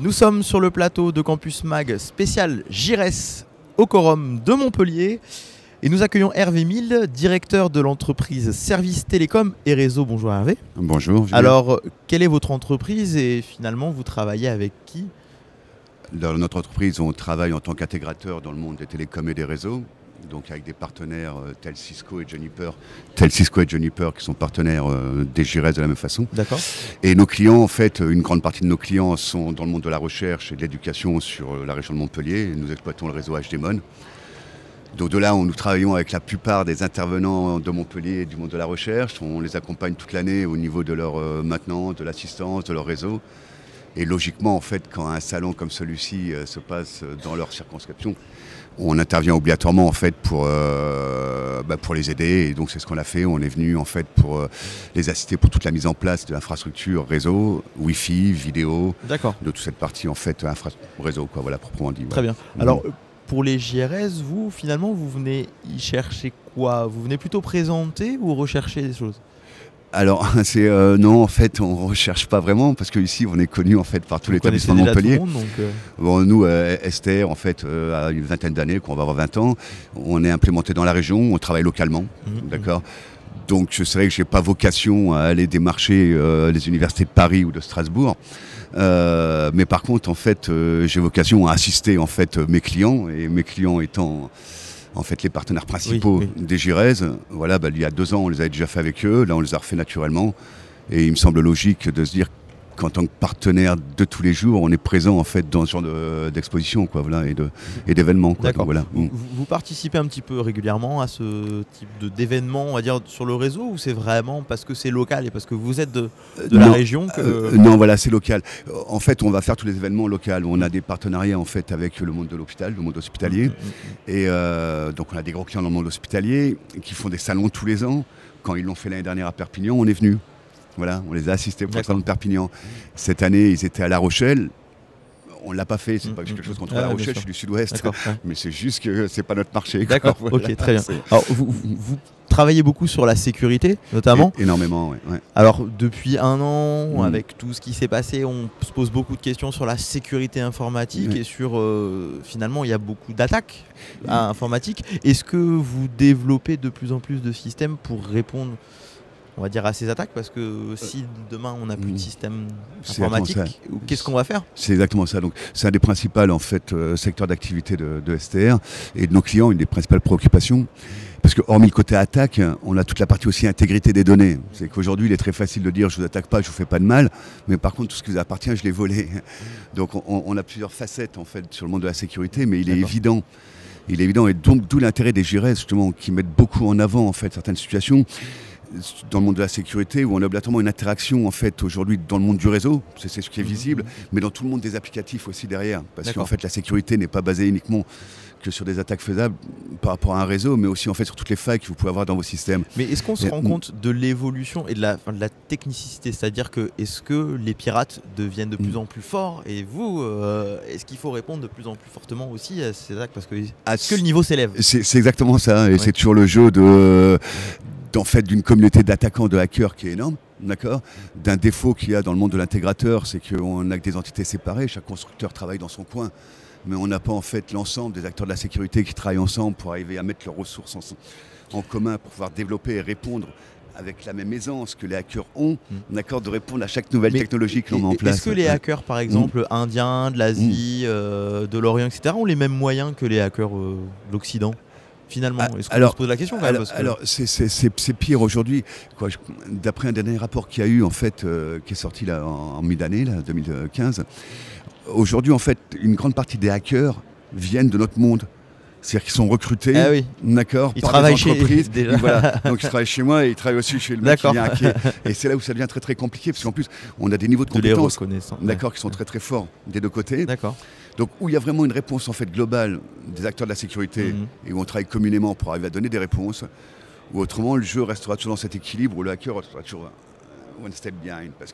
Nous sommes sur le plateau de Campus Mag spécial GIRES au Quorum de Montpellier et nous accueillons Hervé Mille, directeur de l'entreprise Service Télécom et Réseau. Bonjour Hervé. Bonjour. Julien. Alors, quelle est votre entreprise et finalement vous travaillez avec qui? Dans notre entreprise, on travaille en tant qu'intégrateur dans le monde des télécoms et des réseaux, donc avec des partenaires tels Cisco et Juniper, qui sont partenaires des GIRES de la même façon. D'accord. Et nos clients, en fait, une grande partie de nos clients sont dans le monde de la recherche et de l'éducation sur la région de Montpellier. Nous exploitons le réseau HDMON. Donc de là, nous travaillons avec la plupart des intervenants de Montpellier et du monde de la recherche. On les accompagne toute l'année au niveau de leur maintenance, de l'assistance, de leur réseau. Et logiquement, en fait, quand un salon comme celui-ci se passe dans leur circonscription, on intervient obligatoirement en fait pour les aider. Et donc c'est ce qu'on a fait. On est venu en fait pour les assister pour toute la mise en place de l'infrastructure réseau, Wi-Fi, vidéo, de toute cette partie en fait réseau, quoi, voilà, proprement dit. Très bien. Alors pour les GIRES, vous finalement vous venez y chercher quoi? Vous venez plutôt présenter ou rechercher des choses? Alors, non, en fait, on ne recherche pas vraiment, parce qu'ici, on est connu en fait, par tous les établissements de Montpellier. Bon, nous, Esther, en fait, a une vingtaine d'années, qu'on va avoir 20 ans, on est implémenté dans la région, on travaille localement, d'accord. Donc, c'est vrai que je n'ai pas vocation à aller démarcher les universités de Paris ou de Strasbourg. Mais par contre, en fait, j'ai vocation à assister en fait, mes clients, et mes clients étant... En fait, les partenaires principaux des GIRES, voilà, il y a 2 ans, on les avait déjà fait avec eux. Là, on les a refait naturellement. Et il me semble logique de se dire qu'en tant que partenaire de tous les jours, on est présent en fait dans ce genre d'exposition, quoi, voilà, et d'événements. D'accord. Voilà. Vous participez un petit peu régulièrement à ce type d'événements, on va dire, sur le réseau, ou c'est vraiment parce que c'est local et parce que vous êtes de la région que... Non, voilà, c'est local. En fait, on va faire tous les événements locaux. On a des partenariats en fait avec le monde de l'hôpital, le monde hospitalier. Et donc, on a des gros clients dans le monde hospitalier qui font des salons tous les ans. Quand ils l'ont fait l'année dernière à Perpignan, on est venu. Voilà, on les a assistés pour le salon de Perpignan. Cette année, ils étaient à La Rochelle. On ne l'a pas fait, c'est pas quelque chose contre La Rochelle, je suis du Sud-Ouest, mais c'est juste que c'est pas notre marché. D'accord, voilà. Ok, très bien. Alors, vous travaillez beaucoup sur la sécurité, notamment. Énormément, oui. Ouais. Alors, depuis 1 an, avec tout ce qui s'est passé, on se pose beaucoup de questions sur la sécurité informatique et sur, finalement, il y a beaucoup d'attaques informatiques. Est-ce que vous développez de plus en plus de systèmes pour répondre, on va dire, à ces attaques, parce que si demain on n'a plus de système informatique, qu'est-ce qu'on va faire? C'est exactement ça. Donc, c'est un des principaux en fait, secteurs d'activité de STR et de nos clients, une des principales préoccupations. Parce que hormis le côté attaque, on a toute la partie aussi intégrité des données. C'est qu'aujourd'hui, il est très facile de dire je ne vous attaque pas, je ne vous fais pas de mal, mais par contre, tout ce qui vous appartient, je l'ai volé. Donc, on a plusieurs facettes en fait sur le monde de la sécurité, mais il est évident. Et donc d'où l'intérêt des GIRES, justement, qui mettent beaucoup en avant en fait certaines situations dans le monde de la sécurité, où on a obligatoirement une interaction en fait aujourd'hui dans le monde du réseau, c'est ce qui est visible, mais dans tout le monde des applicatifs aussi derrière, parce qu'en fait la sécurité n'est pas basée uniquement que sur des attaques faisables par rapport à un réseau, mais aussi en fait sur toutes les failles que vous pouvez avoir dans vos systèmes. Mais est-ce qu'on se rend compte de l'évolution et de la technicité, c'est-à-dire que est-ce que les pirates deviennent de plus en plus forts, et vous, est-ce qu'il faut répondre de plus en plus fortement aussi à ces attaques, parce que est-ce que le niveau s'élève? C'est exactement ça, et c'est toujours le jeu en fait, d'une communauté d'attaquants, de hackers qui est énorme, d'accord. D'un défaut qu'il y a dans le monde de l'intégrateur, c'est qu'on n'a que des entités séparées, chaque constructeur travaille dans son coin, mais on n'a pas en fait l'ensemble des acteurs de la sécurité qui travaillent ensemble pour arriver à mettre leurs ressources en commun pour pouvoir développer et répondre avec la même aisance que les hackers ont, d'accord, de répondre à chaque nouvelle technologie que l'on met en place. Est-ce que les hackers, par exemple, indiens, de l'Asie, de l'Orient, etc., ont les mêmes moyens que les hackers de l'Occident? Finalement, est-ce qu'on se pose la question quand même, alors c'est pire aujourd'hui. D'après un dernier rapport qu'il y a eu, en fait, qui est sorti là, en mi-d'année, 2015, aujourd'hui, en fait, une grande partie des hackers viennent de notre monde. C'est-à-dire qu'ils sont recrutés, d'accord, par des entreprises. Voilà. Donc ils travaillent chez moi et ils travaillent aussi chez le mec qui vient hacker. Et c'est là où ça devient très très compliqué, parce qu'en plus, on a des niveaux de compétences qui sont très très forts des deux côtés. Donc où il y a vraiment une réponse en fait globale des acteurs de la sécurité et où on travaille communément pour arriver à donner des réponses, ou autrement le jeu restera toujours dans cet équilibre où le hacker restera toujours one step behind, parce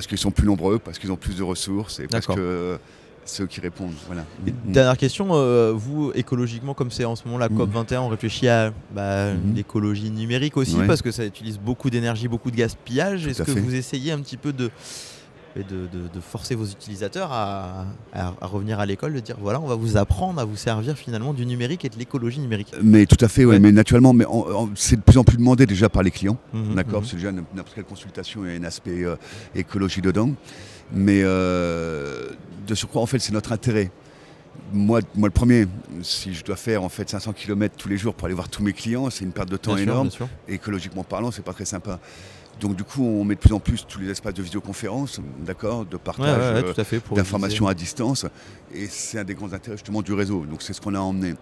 qu'ils sont plus nombreux, parce qu'ils ont plus de ressources et parce que ceux qui répondent. Voilà. Dernière question, vous, écologiquement, comme c'est en ce moment la COP21, on réfléchit à l'écologie numérique aussi, parce que ça utilise beaucoup d'énergie, beaucoup de gaspillage. Est-ce que vous essayez un petit peu et de forcer vos utilisateurs à revenir à l'école, de dire voilà, on va vous apprendre à vous servir finalement du numérique et de l'écologie numérique. Mais tout à fait, ouais, mais naturellement, mais c'est de plus en plus demandé déjà par les clients, d'accord, parce que déjà n'importe quelle consultation, il y a un aspect écologie dedans, mais de surcroît, en fait, c'est notre intérêt. Moi, le premier, si je dois faire en fait 500 km tous les jours pour aller voir tous mes clients, c'est une perte de temps énorme. Et écologiquement parlant, c'est pas très sympa. Donc du coup, on met de plus en plus tous les espaces de visioconférence, d'accord, de partage d'informations à distance. Et c'est un des grands intérêts justement du réseau. Donc c'est ce qu'on a emmené.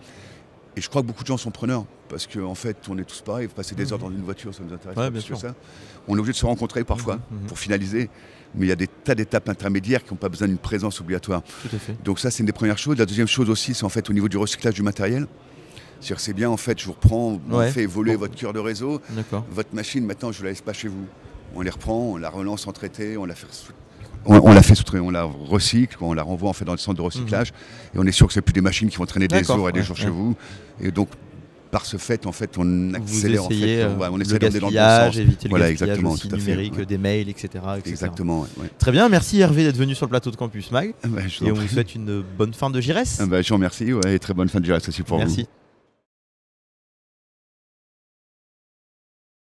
Et je crois que beaucoup de gens sont preneurs, parce qu'en fait, on est tous pareils. Passer des heures dans une voiture, ça nous intéresse pas plus que ça. On est obligé de se rencontrer parfois pour finaliser. Mais il y a des tas d'étapes intermédiaires qui n'ont pas besoin d'une présence obligatoire. Tout à fait. Donc ça, c'est une des premières choses. La deuxième chose aussi, c'est en fait au niveau du recyclage du matériel. C'est-à-dire c'est bien, en fait, je vous reprends, on fait évoluer votre cœur de réseau. Votre machine, maintenant, je ne la laisse pas chez vous. On les reprend, on la relance en traité, on la fait on la recycle, on la renvoie en fait dans le centre de recyclage. Et on est sûr que c'est plus des machines qui vont traîner des jours et des jours chez vous. Et donc, par ce fait, en fait, on accélère, on essaie le gaspillage, éviter le gaspillage exactement, aussi numérique, des mails, etc. Exactement. Très bien, merci Hervé d'être venu sur le plateau de Campus Mag. Et on vous souhaite une bonne fin de JRS. Je vous remercie, et très bonne fin de JRS aussi pour vous. Merci.